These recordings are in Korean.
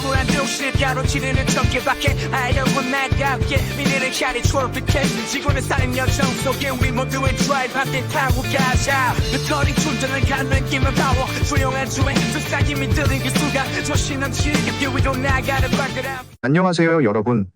암울한 도시를 가로지르는 전개밖에 아이러고 나가 함께 미래를 향해 트로피켓 지구는 쌓인 여정 속에 우리 모두의 드라이브 함께 타고 가자 배터리 충전을 가는 힘을 파워 조용한 주행 세상이 믿드는 그 순간 조신한 지겹게 위로 나가는 발걸음. 안녕하세요 여러분.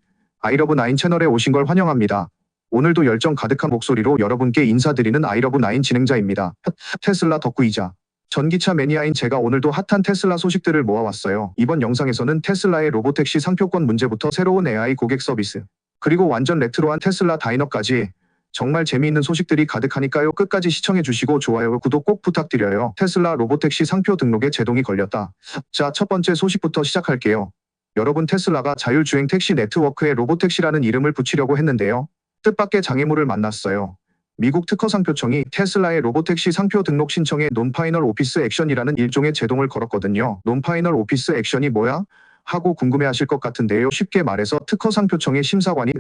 아이러브9 채널에 오신 걸 환영합니다. 오늘도 열정 가득한 목소리로 여러분께 인사드리는 아이러브9 진행자입니다. 테슬라 덕후이자 전기차 매니아인 제가 오늘도 핫한 테슬라 소식들을 모아왔어요. 이번 영상에서는 테슬라의 로보택시 상표권 문제부터 새로운 AI 고객 서비스, 그리고 완전 레트로한 테슬라 다이너까지 정말 재미있는 소식들이 가득하니까요. 끝까지 시청해주시고 좋아요, 구독 꼭 부탁드려요. 테슬라 로보택시 상표 등록에 제동이 걸렸다. 자, 첫 번째 소식부터 시작할게요. 여러분, 테슬라가 자율주행 택시 네트워크에 로보택시라는 이름을 붙이려고 했는데요. 뜻밖의 장애물을 만났어요. 미국 특허상표청이 테슬라의 로보택시 상표 등록 신청에 논파이널 오피스 액션이라는 일종의 제동을 걸었거든요. 논파이널 오피스 액션이 뭐야? 하고 궁금해하실 것 같은데요. 쉽게 말해서 특허상표청의 심사관이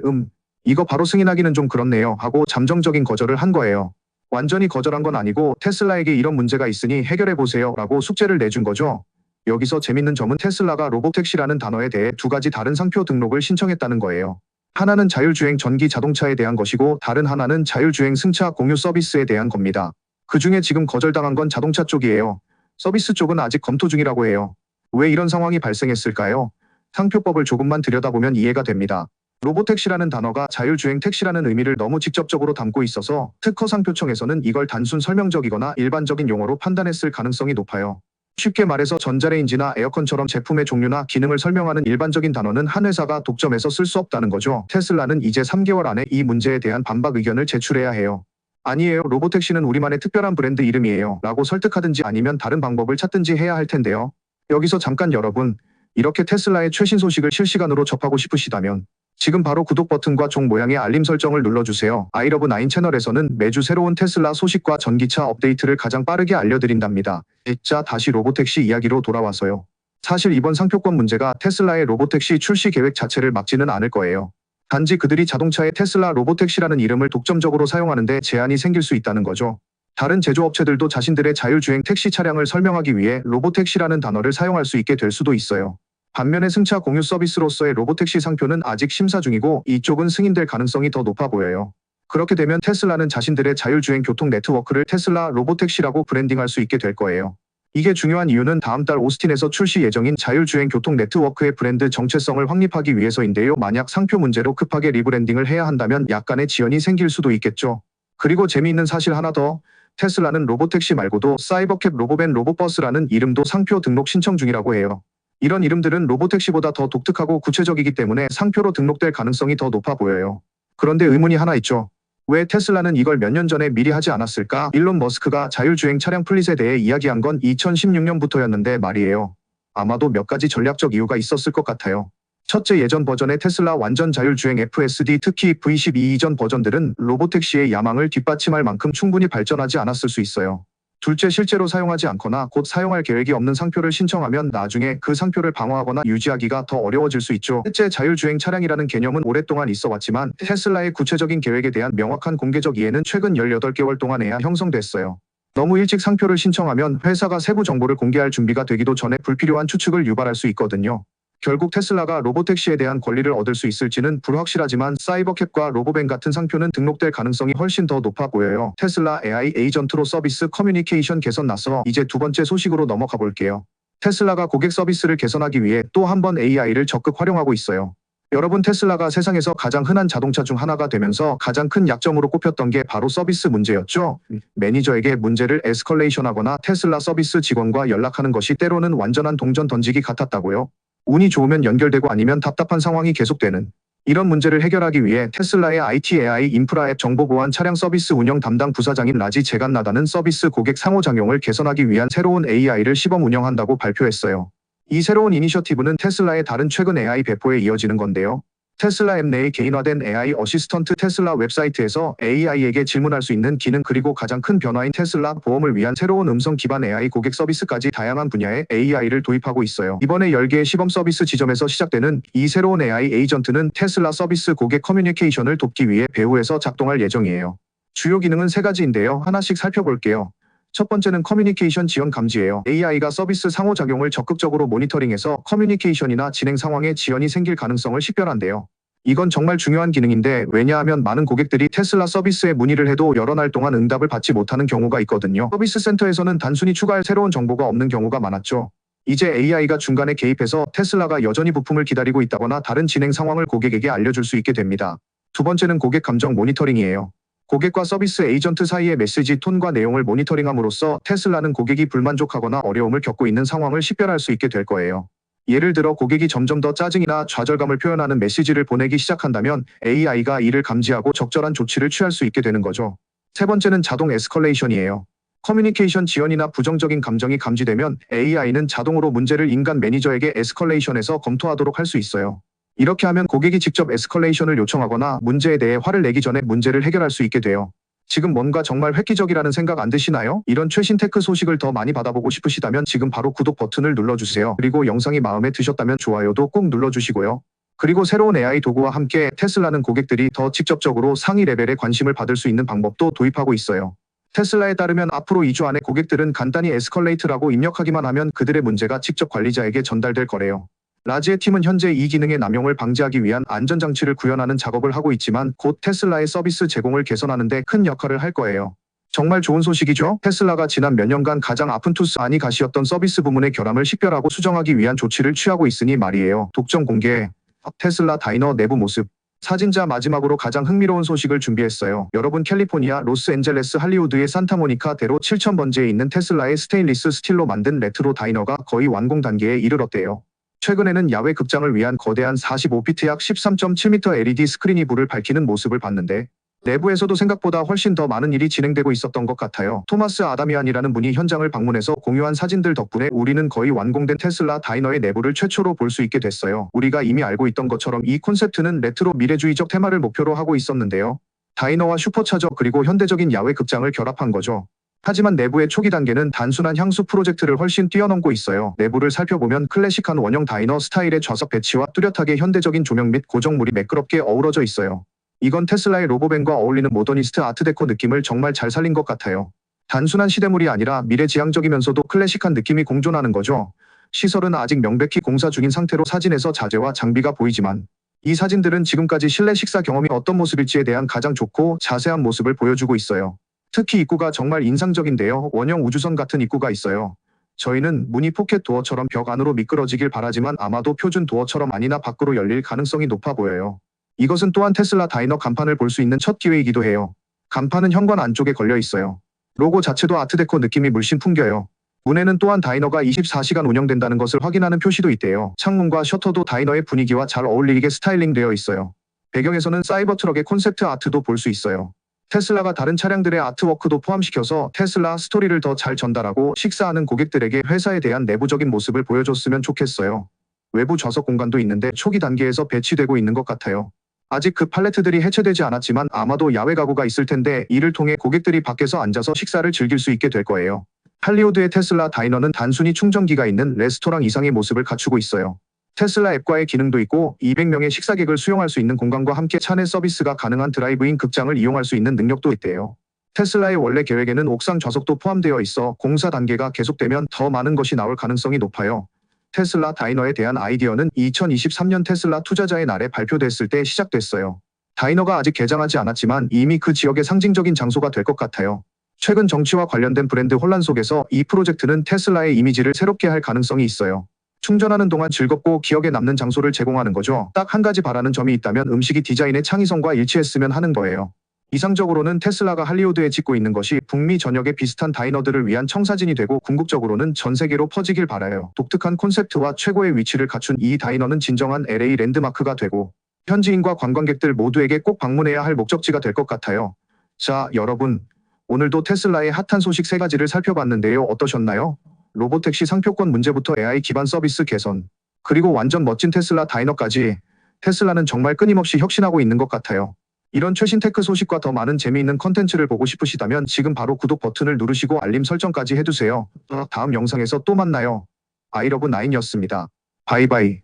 이거 바로 승인하기는 좀 그렇네요 하고 잠정적인 거절을 한 거예요. 완전히 거절한 건 아니고 테슬라에게 이런 문제가 있으니 해결해보세요 라고 숙제를 내준 거죠. 여기서 재밌는 점은 테슬라가 로보택시라는 단어에 대해 두 가지 다른 상표 등록을 신청했다는 거예요. 하나는 자율주행 전기 자동차에 대한 것이고 다른 하나는 자율주행 승차 공유 서비스에 대한 겁니다. 그 중에 지금 거절당한 건 자동차 쪽이에요. 서비스 쪽은 아직 검토 중이라고 해요. 왜 이런 상황이 발생했을까요? 상표법을 조금만 들여다보면 이해가 됩니다. 로보택시라는 단어가 자율주행 택시라는 의미를 너무 직접적으로 담고 있어서 특허상표청에서는 이걸 단순 설명적이거나 일반적인 용어로 판단했을 가능성이 높아요. 쉽게 말해서 전자레인지나 에어컨처럼 제품의 종류나 기능을 설명하는 일반적인 단어는 한 회사가 독점해서 쓸 수 없다는 거죠. 테슬라는 이제 3개월 안에 이 문제에 대한 반박 의견을 제출해야 해요. 아니에요, 로보택시는 우리만의 특별한 브랜드 이름이에요 라고 설득하든지 아니면 다른 방법을 찾든지 해야 할 텐데요. 여기서 잠깐 여러분, 이렇게 테슬라의 최신 소식을 실시간으로 접하고 싶으시다면 지금 바로 구독 버튼과 종 모양의 알림 설정을 눌러주세요. 아이러브9 채널에서는 매주 새로운 테슬라 소식과 전기차 업데이트를 가장 빠르게 알려드린답니다. 자, 다시 로보택시 이야기로 돌아와서요. 사실 이번 상표권 문제가 테슬라의 로보택시 출시 계획 자체를 막지는 않을 거예요. 단지 그들이 자동차에 테슬라 로보택시라는 이름을 독점적으로 사용하는데 제한이 생길 수 있다는 거죠. 다른 제조업체들도 자신들의 자율주행 택시 차량을 설명하기 위해 로보택시라는 단어를 사용할 수 있게 될 수도 있어요. 반면에 승차 공유 서비스로서의 로보택시 상표는 아직 심사 중이고 이쪽은 승인될 가능성이 더 높아 보여요. 그렇게 되면 테슬라는 자신들의 자율주행 교통 네트워크를 테슬라 로보택시라고 브랜딩할 수 있게 될 거예요. 이게 중요한 이유는 다음 달 오스틴에서 출시 예정인 자율주행 교통 네트워크의 브랜드 정체성을 확립하기 위해서인데요. 만약 상표 문제로 급하게 리브랜딩을 해야 한다면 약간의 지연이 생길 수도 있겠죠. 그리고 재미있는 사실 하나 더, 테슬라는 로보택시 말고도 사이버캡, 로보밴, 로보버스라는 이름도 상표 등록 신청 중이라고 해요. 이런 이름들은 로보택시보다 더 독특하고 구체적이기 때문에 상표로 등록될 가능성이 더 높아 보여요. 그런데 의문이 하나 있죠. 왜 테슬라는 이걸 몇 년 전에 미리 하지 않았을까? 일론 머스크가 자율주행 차량 플릿에 대해 이야기한 건 2016년부터였는데 말이에요. 아마도 몇 가지 전략적 이유가 있었을 것 같아요. 첫째, 예전 버전의 테슬라 완전 자율주행 FSD, 특히 V12 이전 버전들은 로보택시의 야망을 뒷받침할 만큼 충분히 발전하지 않았을 수 있어요. 둘째, 실제로 사용하지 않거나 곧 사용할 계획이 없는 상표를 신청하면 나중에 그 상표를 방어하거나 유지하기가 더 어려워질 수 있죠. 셋째, 자율주행 차량이라는 개념은 오랫동안 있어 왔지만 테슬라의 구체적인 계획에 대한 명확한 공개적 이해는 최근 18개월 동안에야 형성됐어요. 너무 일찍 상표를 신청하면 회사가 세부 정보를 공개할 준비가 되기도 전에 불필요한 추측을 유발할 수 있거든요. 결국 테슬라가 로보택시에 대한 권리를 얻을 수 있을지는 불확실하지만 사이버캡과 로보밴 같은 상표는 등록될 가능성이 훨씬 더 높아 보여요. 테슬라 AI 에이전트로 서비스 커뮤니케이션 개선 나서 이제 두 번째 소식으로 넘어가 볼게요. 테슬라가 고객 서비스를 개선하기 위해 또 한 번 AI를 적극 활용하고 있어요. 여러분, 테슬라가 세상에서 가장 흔한 자동차 중 하나가 되면서 가장 큰 약점으로 꼽혔던 게 바로 서비스 문제였죠. 매니저에게 문제를 에스컬레이션하거나 테슬라 서비스 직원과 연락하는 것이 때로는 완전한 동전 던지기 같았다고요. 운이 좋으면 연결되고 아니면 답답한 상황이 계속되는 이런 문제를 해결하기 위해 테슬라의 IT AI 인프라 앱 정보보안 차량 서비스 운영 담당 부사장인 라지 제간나다는 서비스 고객 상호작용을 개선하기 위한 새로운 AI를 시범 운영한다고 발표했어요. 이 새로운 이니셔티브는 테슬라의 다른 최근 AI 배포에 이어지는 건데요. 테슬라 앱 내의 개인화된 AI 어시스턴트, 테슬라 웹사이트에서 AI에게 질문할 수 있는 기능, 그리고 가장 큰 변화인 테슬라 보험을 위한 새로운 음성 기반 AI 고객 서비스까지 다양한 분야에 AI를 도입하고 있어요. 이번에 10개의 시범 서비스 지점에서 시작되는 이 새로운 AI 에이전트는 테슬라 서비스 고객 커뮤니케이션을 돕기 위해 배후에서 작동할 예정이에요. 주요 기능은 3가지인데요. 하나씩 살펴볼게요. 첫 번째는 커뮤니케이션 지연 감지예요. AI가 서비스 상호작용을 적극적으로 모니터링해서 커뮤니케이션이나 진행 상황에 지연이 생길 가능성을 식별한대요. 이건 정말 중요한 기능인데 왜냐하면 많은 고객들이 테슬라 서비스에 문의를 해도 여러 날 동안 응답을 받지 못하는 경우가 있거든요. 서비스 센터에서는 단순히 추가할 새로운 정보가 없는 경우가 많았죠. 이제 AI가 중간에 개입해서 테슬라가 여전히 부품을 기다리고 있다거나 다른 진행 상황을 고객에게 알려줄 수 있게 됩니다. 두 번째는 고객 감정 모니터링이에요. 고객과 서비스 에이전트 사이의 메시지 톤과 내용을 모니터링함으로써 테슬라는 고객이 불만족하거나 어려움을 겪고 있는 상황을 식별할 수 있게 될 거예요. 예를 들어 고객이 점점 더 짜증이나 좌절감을 표현하는 메시지를 보내기 시작한다면 AI가 이를 감지하고 적절한 조치를 취할 수 있게 되는 거죠. 세 번째는 자동 에스컬레이션이에요. 커뮤니케이션 지연이나 부정적인 감정이 감지되면 AI는 자동으로 문제를 인간 매니저에게 에스컬레이션해서 검토하도록 할 수 있어요. 이렇게 하면 고객이 직접 에스컬레이션을 요청하거나 문제에 대해 화를 내기 전에 문제를 해결할 수 있게 돼요. 지금 뭔가 정말 획기적이라는 생각 안 드시나요? 이런 최신 테크 소식을 더 많이 받아보고 싶으시다면 지금 바로 구독 버튼을 눌러주세요. 그리고 영상이 마음에 드셨다면 좋아요도 꼭 눌러주시고요. 그리고 새로운 AI 도구와 함께 테슬라는 고객들이 더 직접적으로 상위 레벨의 관심을 받을 수 있는 방법도 도입하고 있어요. 테슬라에 따르면 앞으로 2주 안에 고객들은 간단히 에스컬레이트라고 입력하기만 하면 그들의 문제가 직접 관리자에게 전달될 거래요. 라지의 팀은 현재 이 기능의 남용을 방지하기 위한 안전장치를 구현하는 작업을 하고 있지만 곧 테슬라의 서비스 제공을 개선하는 데 큰 역할을 할 거예요. 정말 좋은 소식이죠? 테슬라가 지난 몇 년간 가장 아픈 투스 아니 가시였던 서비스 부문의 결함을 식별하고 수정하기 위한 조치를 취하고 있으니 말이에요. 독점 공개. 테슬라 다이너 내부 모습. 사진자 마지막으로 가장 흥미로운 소식을 준비했어요. 여러분 캘리포니아, 로스앤젤레스, 할리우드의 산타모니카 대로 7000번지에 있는 테슬라의 스테인리스 스틸로 만든 레트로 다이너가 거의 완공 단계에 이르렀대요. 최근에는 야외 극장을 위한 거대한 45피트 약 13.7m LED 스크린이 불을 밝히는 모습을 봤는데 내부에서도 생각보다 훨씬 더 많은 일이 진행되고 있었던 것 같아요. 토마스 아다미안이라는 분이 현장을 방문해서 공유한 사진들 덕분에 우리는 거의 완공된 테슬라 다이너의 내부를 최초로 볼 수 있게 됐어요. 우리가 이미 알고 있던 것처럼 이 콘셉트는 레트로 미래주의적 테마를 목표로 하고 있었는데요. 다이너와 슈퍼차저 그리고 현대적인 야외 극장을 결합한 거죠. 하지만 내부의 초기 단계는 단순한 향수 프로젝트를 훨씬 뛰어넘고 있어요. 내부를 살펴보면 클래식한 원형 다이너 스타일의 좌석 배치와 뚜렷하게 현대적인 조명 및 고정물이 매끄럽게 어우러져 있어요. 이건 테슬라의 로보밴과 어울리는 모더니스트 아트데코 느낌을 정말 잘 살린 것 같아요. 단순한 시대물이 아니라 미래지향적이면서도 클래식한 느낌이 공존하는 거죠. 시설은 아직 명백히 공사 중인 상태로 사진에서 자재와 장비가 보이지만 이 사진들은 지금까지 실내 식사 경험이 어떤 모습일지에 대한 가장 좋고 자세한 모습을 보여주고 있어요. 특히 입구가 정말 인상적인데요. 원형 우주선 같은 입구가 있어요. 저희는 문이 포켓 도어처럼 벽 안으로 미끄러지길 바라지만 아마도 표준 도어처럼 안이나 밖으로 열릴 가능성이 높아 보여요. 이것은 또한 테슬라 다이너 간판을 볼 수 있는 첫 기회이기도 해요. 간판은 현관 안쪽에 걸려 있어요. 로고 자체도 아트데코 느낌이 물씬 풍겨요. 문에는 또한 다이너가 24시간 운영된다는 것을 확인하는 표시도 있대요. 창문과 셔터도 다이너의 분위기와 잘 어울리게 스타일링되어 있어요. 배경에서는 사이버트럭의 콘셉트 아트도 볼 수 있어요. 테슬라가 다른 차량들의 아트워크도 포함시켜서 테슬라 스토리를 더 잘 전달하고 식사하는 고객들에게 회사에 대한 내부적인 모습을 보여줬으면 좋겠어요. 외부 좌석 공간도 있는데 초기 단계에서 배치되고 있는 것 같아요. 아직 그 팔레트들이 해체되지 않았지만 아마도 야외 가구가 있을 텐데 이를 통해 고객들이 밖에서 앉아서 식사를 즐길 수 있게 될 거예요. 할리우드의 테슬라 다이너는 단순히 충전기가 있는 레스토랑 이상의 모습을 갖추고 있어요. 테슬라 앱과의 기능도 있고 200명의 식사객을 수용할 수 있는 공간과 함께 차내 서비스가 가능한 드라이브인 극장을 이용할 수 있는 능력도 있대요. 테슬라의 원래 계획에는 옥상 좌석도 포함되어 있어 공사 단계가 계속되면 더 많은 것이 나올 가능성이 높아요. 테슬라 다이너에 대한 아이디어는 2023년 테슬라 투자자의 날에 발표됐을 때 시작됐어요. 다이너가 아직 개장하지 않았지만 이미 그 지역의 상징적인 장소가 될 것 같아요. 최근 정치와 관련된 브랜드 혼란 속에서 이 프로젝트는 테슬라의 이미지를 새롭게 할 가능성이 있어요. 충전하는 동안 즐겁고 기억에 남는 장소를 제공하는 거죠. 딱 한 가지 바라는 점이 있다면 음식이 디자인의 창의성과 일치했으면 하는 거예요. 이상적으로는 테슬라가 할리우드에 짓고 있는 것이 북미 전역의 비슷한 다이너들을 위한 청사진이 되고 궁극적으로는 전 세계로 퍼지길 바라요. 독특한 콘셉트와 최고의 위치를 갖춘 이 다이너는 진정한 LA 랜드마크가 되고 현지인과 관광객들 모두에게 꼭 방문해야 할 목적지가 될 것 같아요. 자, 여러분. 오늘도 테슬라의 핫한 소식 3가지를 살펴봤는데요. 어떠셨나요? 로보택시 상표권 문제부터 AI 기반 서비스 개선, 그리고 완전 멋진 테슬라 다이너까지 테슬라는 정말 끊임없이 혁신하고 있는 것 같아요. 이런 최신 테크 소식과 더 많은 재미있는 컨텐츠를 보고 싶으시다면 지금 바로 구독 버튼을 누르시고 알림 설정까지 해두세요. 다음 영상에서 또 만나요. 아이러브9였습니다. 바이바이.